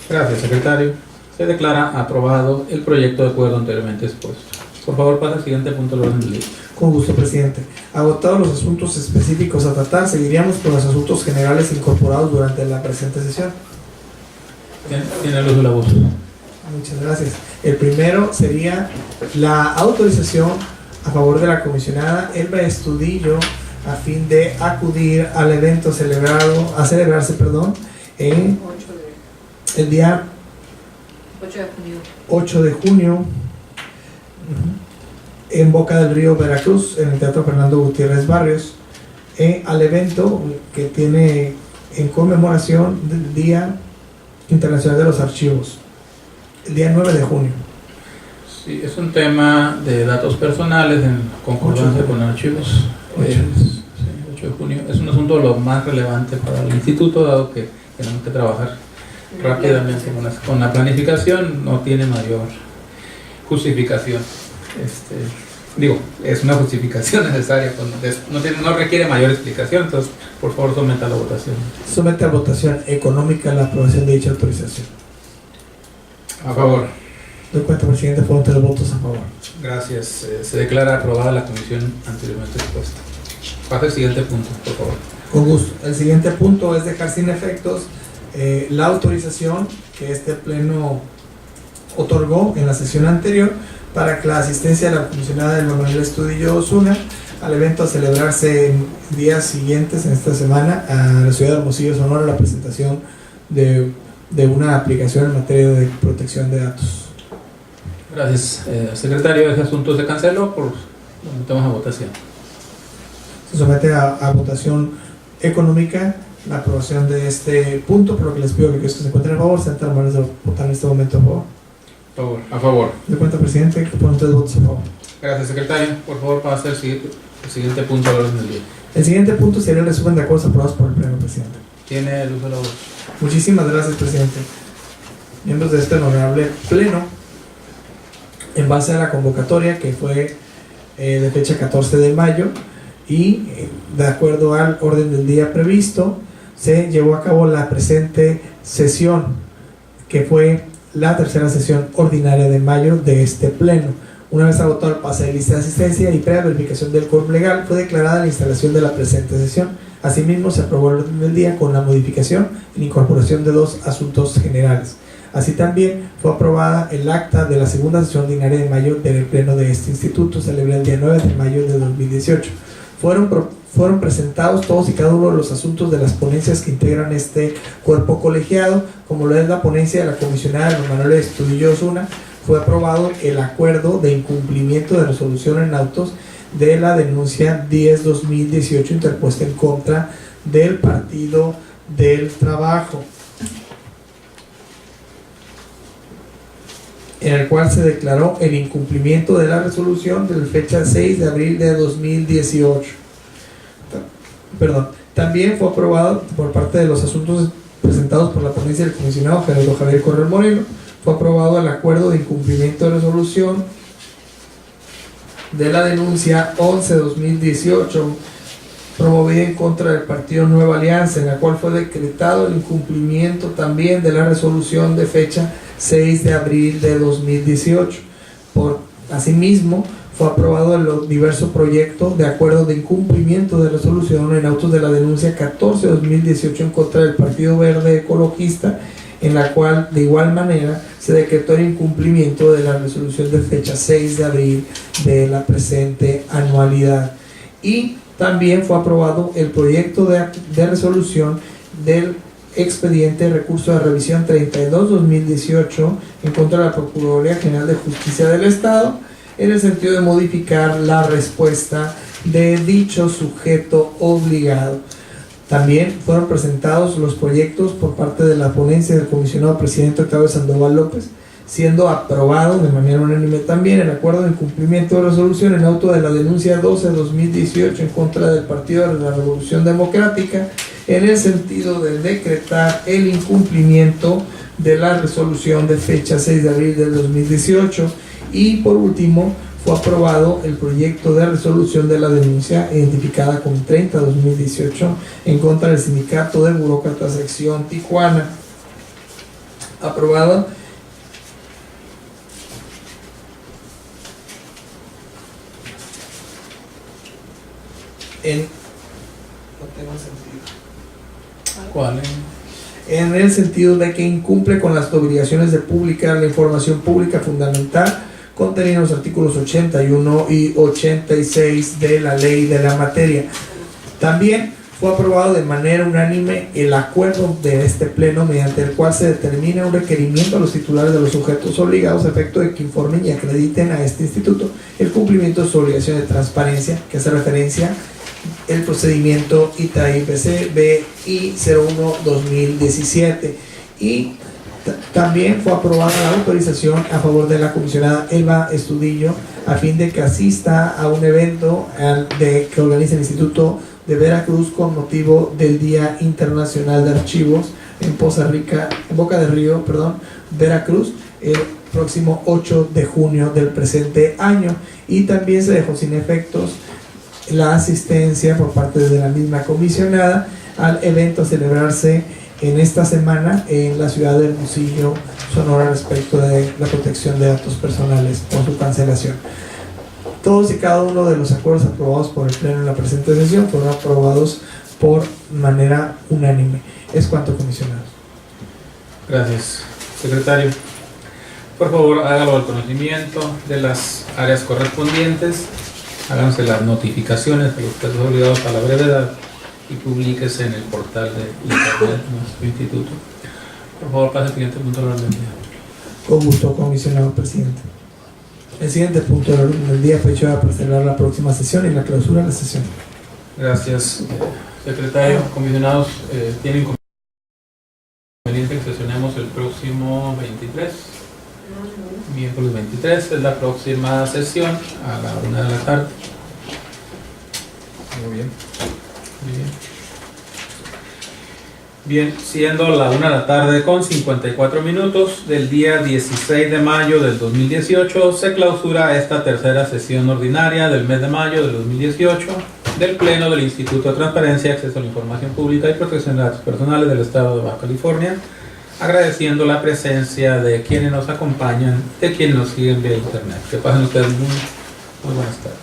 Gracias, secretario. Se declara aprobado el proyecto de acuerdo anteriormente expuesto. Por favor, pasa al siguiente punto del orden del día. Con gusto, presidente. Agotados los asuntos específicos a tratar, seguiríamos con los asuntos generales incorporados durante la presente sesión. Tiene el uso de la voz. Muchas gracias. El primero sería la autorización a favor de la comisionada Elba Estudillo a fin de acudir al evento a celebrarse en el día 8 de junio en Boca del Río, Veracruz, en el Teatro Fernando Gutiérrez Barrios, al evento que tiene en conmemoración del Día Internacional de los Archivos, el día 9 de junio. Sí, es un tema de datos personales en concordancia con archivos. 8 de junio. Es un asunto lo más relevante para el instituto, dado que tenemos que trabajar rápidamente con la planificación. No tiene mayor justificación. Es una justificación necesaria, no requiere mayor explicación. Entonces, por favor, someta a la votación. Somete a votación económica la aprobación de dicha autorización. A favor. Doy cuenta, presidente, fueron 3 votos a favor. Gracias. Se declara aprobada la comisión anteriormente expuesta. Pasa al siguiente punto, por favor. Con gusto. El siguiente punto es dejar sin efectos la autorización que este pleno otorgó en la sesión anterior para que la asistencia de la comisionada Elba Manuel Estudillo Osuna al evento a celebrarse en días siguientes en esta semana a la ciudad de Hermosillo, Sonora, la presentación de una aplicación en materia de protección de datos. Gracias, secretario. Ese asunto se canceló por sometemos a votación. Se somete a votación económica la aprobación de este punto, por lo que les pido que los que se encuentren a favor sean tan amables de votar en este momento a favor. A favor. De cuenta, presidente, que fueron 3 votos a favor. Gracias, secretario. Por favor, pase al siguiente punto del orden del día. El siguiente punto sería el resumen de acuerdos aprobados por el pleno, presidente. Tiene el uso de la voz. Muchísimas gracias, presidente. Miembros de este honorable pleno, en base a la convocatoria que fue de fecha 14 de mayo y de acuerdo al orden del día previsto, se llevó a cabo la presente sesión, que fue la tercera sesión ordinaria de mayo de este pleno. Una vez agotado el pase de lista de asistencia y previa verificación del quórum legal, fue declarada la instalación de la presente sesión. Asimismo, se aprobó el orden del día con la modificación y la incorporación de 2 asuntos generales. Así también fue aprobada el acta de la segunda sesión ordinaria de mayo del pleno de este instituto, celebrada el día 9 de mayo de 2018. Fueron presentados todos y cada uno de los asuntos de las ponencias que integran este cuerpo colegiado, como lo es la ponencia de la comisionada Elba Manuel Estudillo Osuna. Fue aprobado el acuerdo de incumplimiento de resolución en autos de la denuncia 10-2018 interpuesta en contra del Partido del Trabajo, en el cual se declaró el incumplimiento de la resolución de la fecha 6 de abril de 2018. También fue aprobado por parte de los asuntos presentados por la ponencia del comisionado Gerardo Javier Correa Moreno, fue aprobado el acuerdo de incumplimiento de resolución de la denuncia 11-2018 promovida en contra del partido Nueva Alianza, en la cual fue decretado el incumplimiento también de la resolución de fecha 6 de abril de 2018. Asimismo, fue aprobado el diverso proyecto de acuerdo de incumplimiento de resolución en autos de la denuncia 14-2018 en contra del Partido Verde Ecologista, en la cual de igual manera se decretó el incumplimiento de la resolución de fecha 6 de abril de la presente anualidad. Y también fue aprobado el proyecto de resolución del expediente de recurso de revisión 32-2018 en contra de la Procuraduría General de Justicia del Estado, en el sentido de modificar la respuesta de dicho sujeto obligado. También fueron presentados los proyectos por parte de la ponencia del comisionado presidente Octavio Sandoval López, siendo aprobado de manera unánime también el acuerdo de incumplimiento de resolución en auto de la denuncia 12-2018 en contra del Partido de la Revolución Democrática, en el sentido de decretar el incumplimiento de la resolución de fecha 6 de abril del 2018. Y por último, fue aprobado el proyecto de resolución de la denuncia identificada como 30-2018 en contra del Sindicato de Burócratas Sección Tijuana, aprobado ¿Cuál? en el sentido de que incumple con las obligaciones de publicar la información pública fundamental contenida en los artículos 81 y 86 de la ley de la materia. También fue aprobado de manera unánime el acuerdo de este pleno mediante el cual se determina un requerimiento a los titulares de los sujetos obligados a efecto de que informen y acrediten a este instituto el cumplimiento de su obligación de transparencia, que hace referencia el procedimiento ITAI-PC BI 01-2017. Y también fue aprobada la autorización a favor de la comisionada Elba Estudillo a fin de que asista a un evento que organiza el Instituto de Veracruz con motivo del Día Internacional de Archivos en Boca de Río, Veracruz, el próximo 8 de junio del presente año. Y también se dejó sin efectos la asistencia por parte de la misma comisionada al evento a celebrarse en esta semana en la ciudad de Hermosillo, Sonora, respecto de la protección de datos personales por su cancelación. Todos y cada uno de los acuerdos aprobados por el Pleno en la presente sesión fueron aprobados por manera unánime. Es cuanto, comisionado. Gracias, secretario. Por favor, hágalo al conocimiento de las áreas correspondientes, háganse las notificaciones de los casos obligados a la brevedad y publíquese en el portal de internet de nuestro instituto. Por favor, pase al siguiente punto de la orden del día. Con gusto, comisionado presidente. El siguiente punto de la orden del día fue hecho para celebrar la próxima sesión y la clausura de la sesión. Gracias, secretario. Comisionados, ¿tienen conveniente que sesionemos el próximo 23? Miércoles 23 es la próxima sesión a la 1 de la tarde. Muy bien. Muy bien. Bien, siendo la 1 de la tarde con 54 minutos del día 16 de mayo del 2018, se clausura esta tercera sesión ordinaria del mes de mayo del 2018 del Pleno del Instituto de Transparencia, Acceso a la Información Pública y Protección de Datos Personales del Estado de Baja California, agradeciendo la presencia de quienes nos acompañan, de quienes nos siguen vía internet. Que pasen ustedes muy buenas tardes.